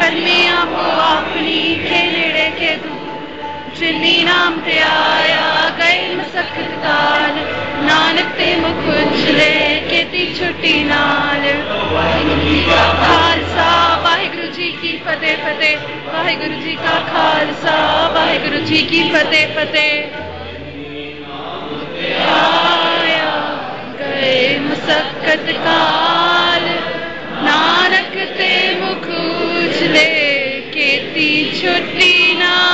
करने आपो अपनी के नेड़े के तू जिन्नी नाम ते आया गए मसकत काल नानक ते मुख उछले केती छुट्टी नाल वाहिगुरु जी का खालसा वाहिगुरु जी की फतेह फतेह वाहिगुरु जी का खालसा वाहिगुरु जी की फतेह फतेह आया गए मसकत काल नानक ते मुख उछले केती छुट्टी नाल